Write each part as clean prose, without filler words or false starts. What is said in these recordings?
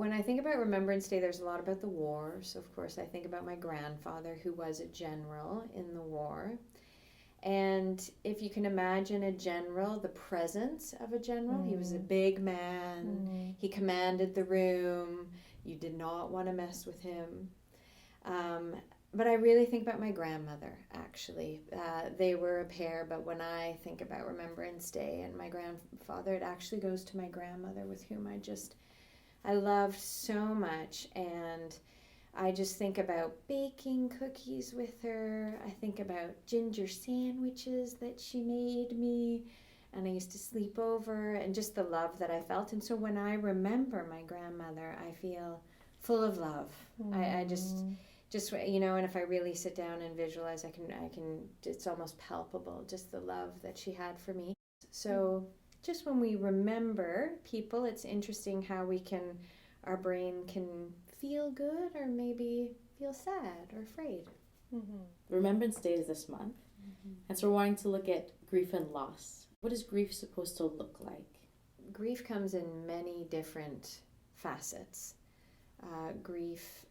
when I think about Remembrance Day, there's a lot about the war. So, of course, I think about my grandfather, who was a general in the war. And if you can imagine a general, the presence of a general, he was a big man, he commanded the room, you did not want to mess with him. But I really think about my grandmother, actually. They were a pair, but when I think about Remembrance Day and my grandfather, it actually goes to my grandmother, with whom I loved so much. And I just think about baking cookies with her. I think about ginger sandwiches that she made me. And I used to sleep over, and just the love that I felt. And so when I remember my grandmother, I feel full of love. I just and if I really sit down and visualize, I can it's almost palpable, just the love that she had for me. So just when we remember people, it's interesting how our brain can feel good or maybe feel sad or afraid. Remembrance Day is this month, and so we're wanting to look at grief and loss. What is grief supposed to look like? Grief comes in many different facets. Grief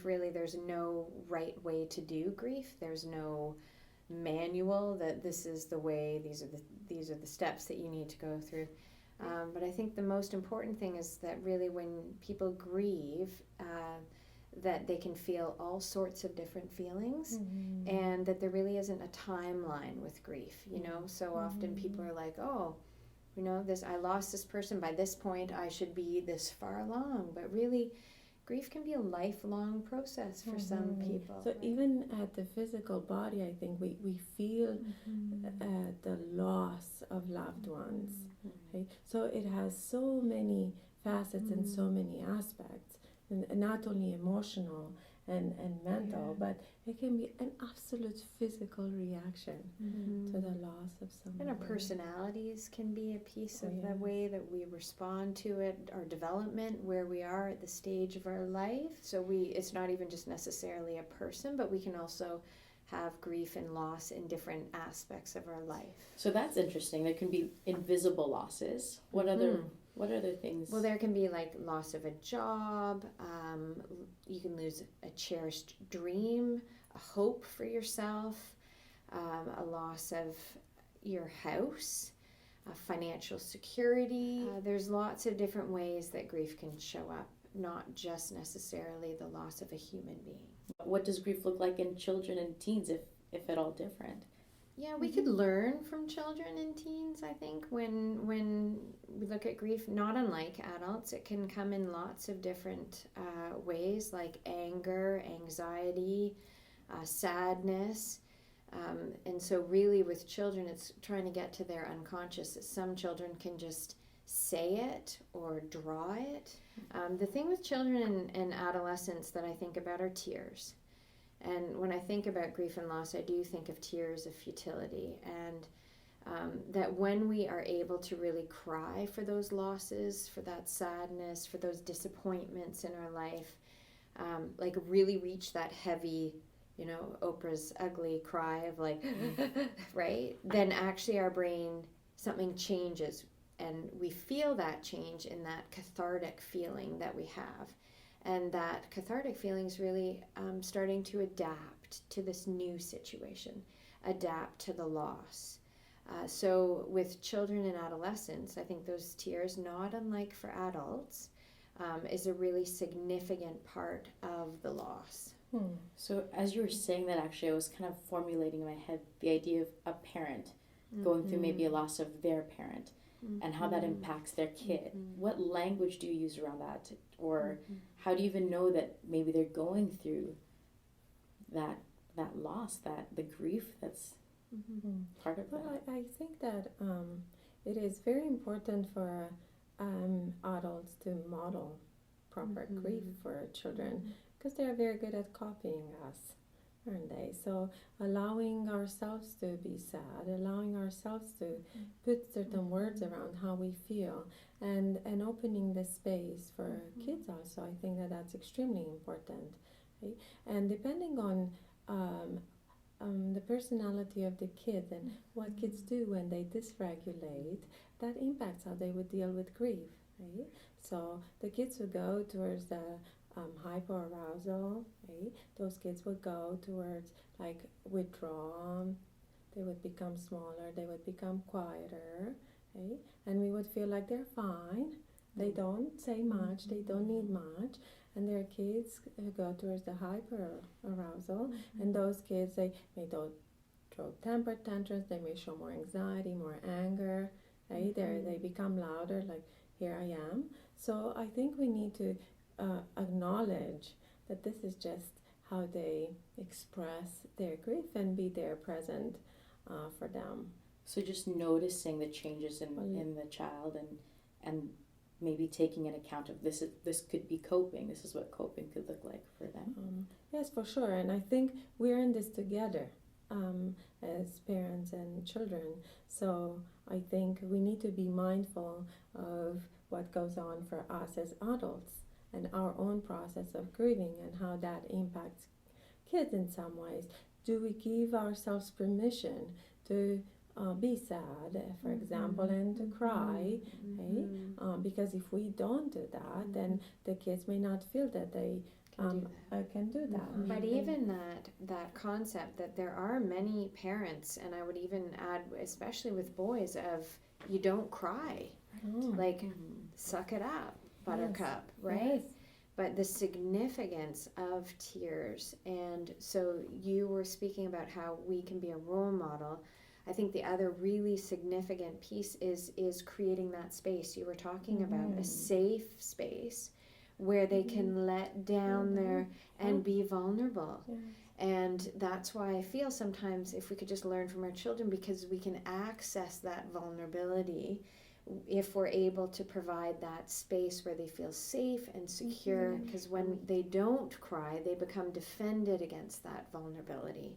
really, there's no right way to do grief. There's no manual that this is the way, these are the steps that you need to go through. But I think the most important thing is that really when people grieve, that they can feel all sorts of different feelings, and that there really isn't a timeline with grief. So often people are like, oh, I lost this person, by this point I should be this far along. But really, grief can be a lifelong process for some people. So even at the physical body, I think we feel the loss of loved ones. Right? So it has so many facets and so many aspects, and not only emotional and mental, but it can be an absolute physical reaction to the loss of someone. And our personalities can be a piece of the way that we respond to it, our development, where we are at the stage of our life. So it's not even just necessarily a person, but we can also have grief and loss in different aspects of our life. So that's interesting. There can be invisible losses. What other things? Well, there can be like loss of a job. You can lose a cherished dream, a hope for yourself, a loss of your house, financial security. There's lots of different ways that grief can show up, not just necessarily the loss of a human being. What does grief look like in children and teens, if at all different? Yeah, we could learn from children and teens, I think, when we look at grief, not unlike adults. It can come in lots of different ways, like anger, anxiety, sadness. And so really with children, it's trying to get to their unconscious. Some children can just say it or draw it. The thing with children and adolescents that I think about are tears. And when I think about grief and loss, I do think of tears of futility, and that when we are able to really cry for those losses, for that sadness, for those disappointments in our life, like really reach that heavy, Oprah's ugly cry of like, right? Then actually our brain, something changes, and we feel that change in that cathartic feeling that we have. And that cathartic feeling is really starting to adapt to this new situation, adapt to the loss. So with children and adolescents, I think those tears, not unlike for adults, is a really significant part of the loss. So as you were saying that, actually, I was kind of formulating in my head the idea of a parent going through maybe a loss of their parent. And how that impacts their kid. What language do you use around that? Or how do you even know that maybe they're going through that loss, the grief that's part of that? Well, I think that it is very important for adults to model proper grief for children, because they are very good at copying us, aren't they? So allowing ourselves to be sad, allowing ourselves to put certain words around how we feel, and opening the space for kids also, I think that's extremely important. Right? And depending on the personality of the kid and what kids do when they dysregulate, that impacts how they would deal with grief. right? So the kids would go towards the hyperarousal, right? Those kids would go towards like withdrawal. They would become smaller. They would become quieter, right? And we would feel like they're fine. They don't say much. They don't need much. And there are kids who go towards the hyper arousal, and those kids they may throw temper tantrums. They may show more anxiety, more anger. Right? They become louder. Like here I am. So I think we need to acknowledge that this is just how they express their grief and be there present for them. So just noticing the changes in the child and maybe taking an account of this could be coping. This is what coping could look like for them. Yes, for sure. And I think we're in this together as parents and children. So I think we need to be mindful of what goes on for us as adults and our own process of grieving and how that impacts kids in some ways. Do we give ourselves permission to be sad, for example, and to cry? Because if we don't do that, then the kids may not feel that they can do that. But even that concept that there are many parents, and I would even add, especially with boys, of you don't cry. Like, suck it up, buttercup, right? Yes. But the significance of tears, and so you were speaking about how we can be a role model. I think the other really significant piece is creating that space you were talking about, a safe space where they can let down their and be vulnerable. And that's why I feel sometimes if we could just learn from our children, because we can access that vulnerability if we're able to provide that space where they feel safe and secure, because when they don't cry, they become defended against that vulnerability.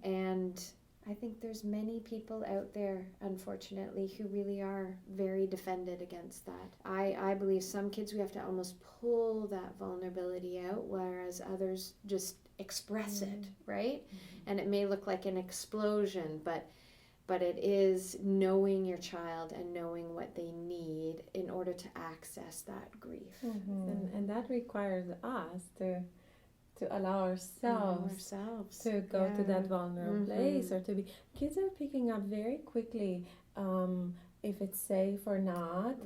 And I think there's many people out there, unfortunately, who really are very defended against that. I believe some kids we have to almost pull that vulnerability out, whereas others just express it, right? And it may look like an explosion, but it is knowing your child and knowing what they need in order to access that grief. And that requires us to allow ourselves to go to that vulnerable place, or to be. Kids are picking up very quickly if it's safe or not,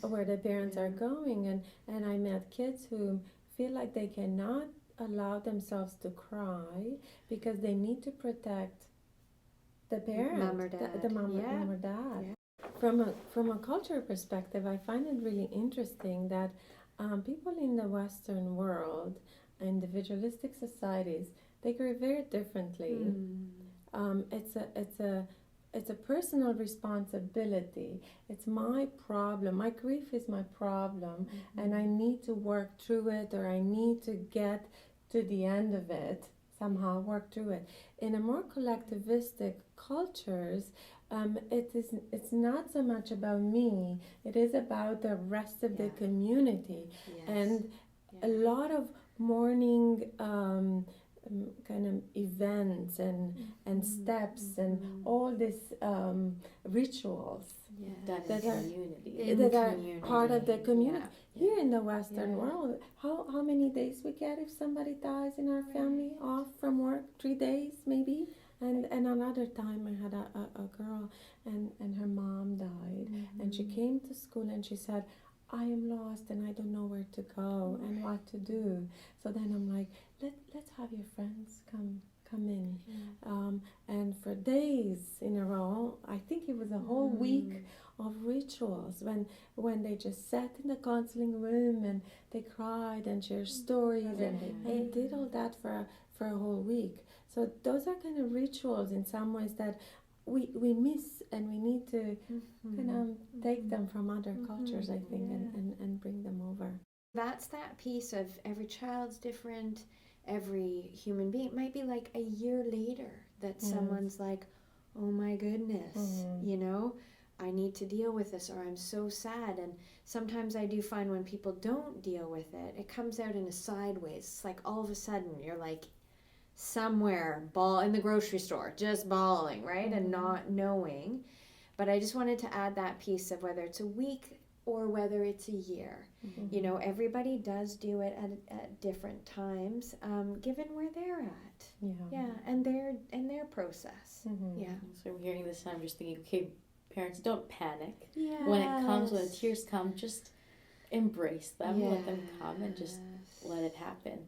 where the parents are going. And I met kids who feel like they cannot allow themselves to cry because they need to protect the parent, mom or dad. The mom or dad. Yeah. From a culture perspective, I find it really interesting that people in the Western world, individualistic societies, they grieve very differently. It's a personal responsibility. It's my problem. My grief is my problem, and I need to work through it, or I need to get to the end of it. Somehow work through it. In a more collectivistic cultures, it's not so much about me. It is about the rest of the community, and a lot of mourning kind of events and steps and all these rituals that are part of the community. Here in the Western world, how many days we get if somebody dies in our family off from work? 3 days maybe. And another time I had a girl and her mom died, and she came to school and she said, I am lost and I don't know where to go and what to do. So then I'm like, let's have your friends come in. And for days in a row, I think it was a whole week of rituals when they just sat in the counseling room and they cried and shared stories, and they did all that for a whole week. So those are kind of rituals in some ways that we miss, and we need to kind of take them from other cultures, I think, and bring them over. That's that piece of every child's different, every human being. It might be like a year later that someone's like, oh my goodness, you know, I need to deal with this, or I'm so sad. And sometimes I do find when people don't deal with it, it comes out in a sideways. It's like all of a sudden you're like somewhere in the grocery store, just bawling, right? And not knowing. But I just wanted to add that piece of whether it's a week, or whether it's a year. You know, everybody does do it at different times, given where they're at. Yeah, and their process. Yeah. So I'm hearing this and I'm just thinking, okay, parents, don't panic. Yes. When it comes, when the tears come, just embrace them, let them come, and just let it happen.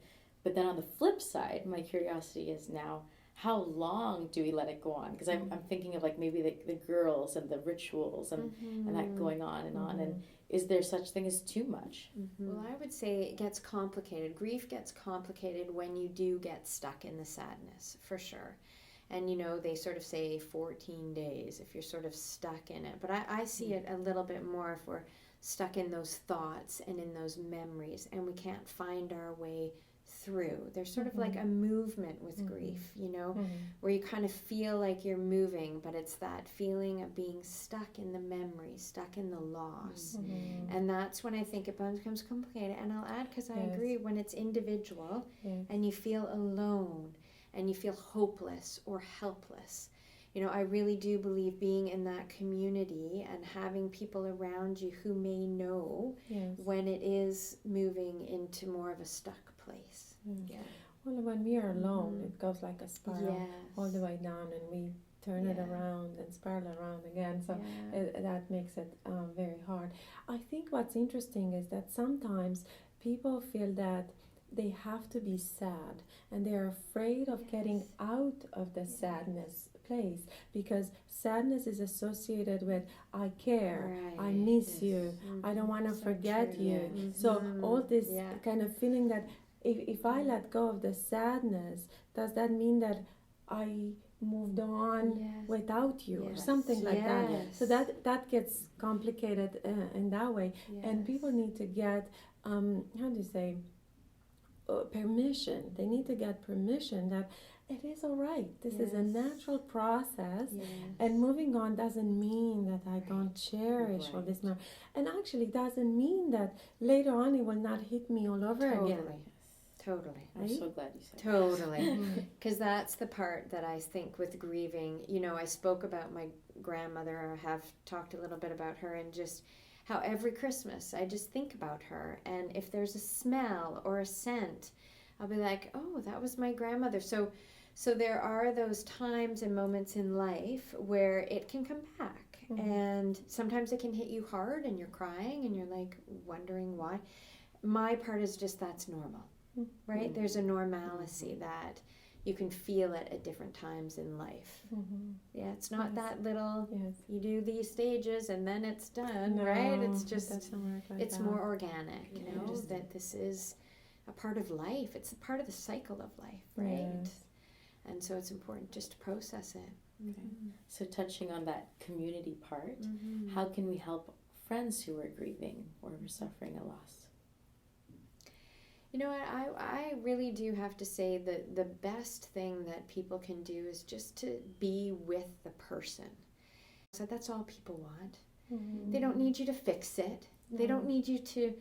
But then on the flip side, my curiosity is now, how long do we let it go on? Because I'm thinking of like maybe the girls and the rituals and that going on and on. And is there such thing as too much? Well, I would say it gets complicated. Grief gets complicated when you do get stuck in the sadness, for sure. And, you know, they sort of say 14 days if you're sort of stuck in it. But I see it a little bit more if we're stuck in those thoughts and in those memories and we can't find our way through. There's sort of like a movement with grief, you know, where you kind of feel like you're moving, but it's that feeling of being stuck in the memory, stuck in the loss. And that's when I think it becomes complicated. And I'll add, because I agree, when it's individual and you feel alone and you feel hopeless or helpless, you know, I really do believe being in that community and having people around you who may know when it is moving into more of a stuck place. Yeah. Well, when we are alone, it goes like a spiral all the way down, and we turn it around and spiral around again. So that makes it very hard. I think what's interesting is that sometimes people feel that they have to be sad, and they're afraid of getting out of the sadness place, because sadness is associated with I care, I miss you, I don't want to forget you. So all this kind of feeling that if I let go of the sadness, does that mean that I moved on without you or something like that? So that gets complicated in that way. And people need to get how do you say, permission. They need to get permission that it is all right. This is a natural process, and moving on doesn't mean that I don't cherish all this memory, and actually doesn't mean that later on it will not hit me all over again. Totally. I'm so glad you said Totally. Because that's the part that I think with grieving, you know, I spoke about my grandmother, or have talked a little bit about her, and just how every Christmas I just think about her, and if there's a smell or a scent, I'll be like, oh, that was my grandmother. So there are those times and moments in life where it can come back, and sometimes it can hit you hard and you're crying and you're like wondering why. My part is just that's normal, right? There's a normalcy that you can feel it at different times in life. Yeah, it's not that little, you do these stages and then it's done, right? It's just, it's more organic, you know, just that this is a part of life. It's a part of the cycle of life, right? And so it's important just to process it. Okay. So touching on that community part, how can we help friends who are grieving or who are suffering a loss? You know what, I really do have to say that the best thing that people can do is just to be with the person. So that's all people want. They don't need you to fix it. They don't need you to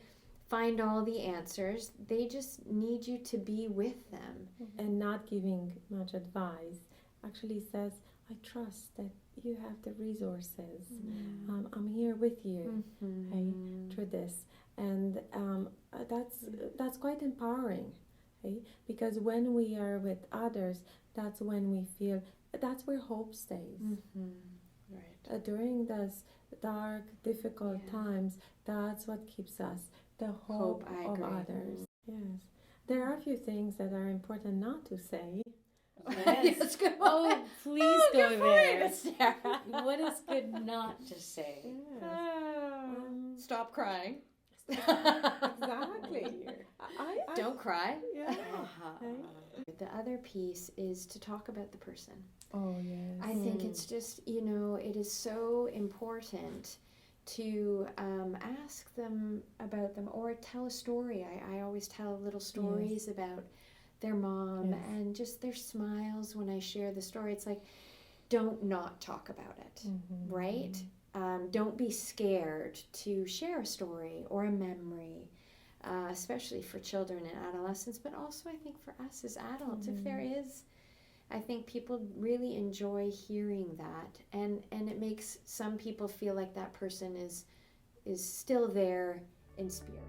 find all the answers. They just need you to be with them. And not giving much advice. Actually says, I trust that you have the resources. I'm here with you through this. And that's quite empowering, because when we are with others, that's when we feel, that's where hope stays. During those dark, difficult times, that's what keeps us, the hope of others. Yes. There are a few things that are important not to say. Yes. Oh, please go there. What is good not to say? Stop crying. Exactly. Don't cry. Yeah. The other piece is to talk about the person. Oh, yes. I think it's just, you know, it is so important to ask them about them, or tell a story. I always tell little stories about their mom and just their smiles when I share the story. It's like, don't not talk about it, right? Don't be scared to share a story or a memory, especially for children and adolescents, but also I think for us as adults, if there is, I think people really enjoy hearing that, and it makes some people feel like that person is is still there in spirit.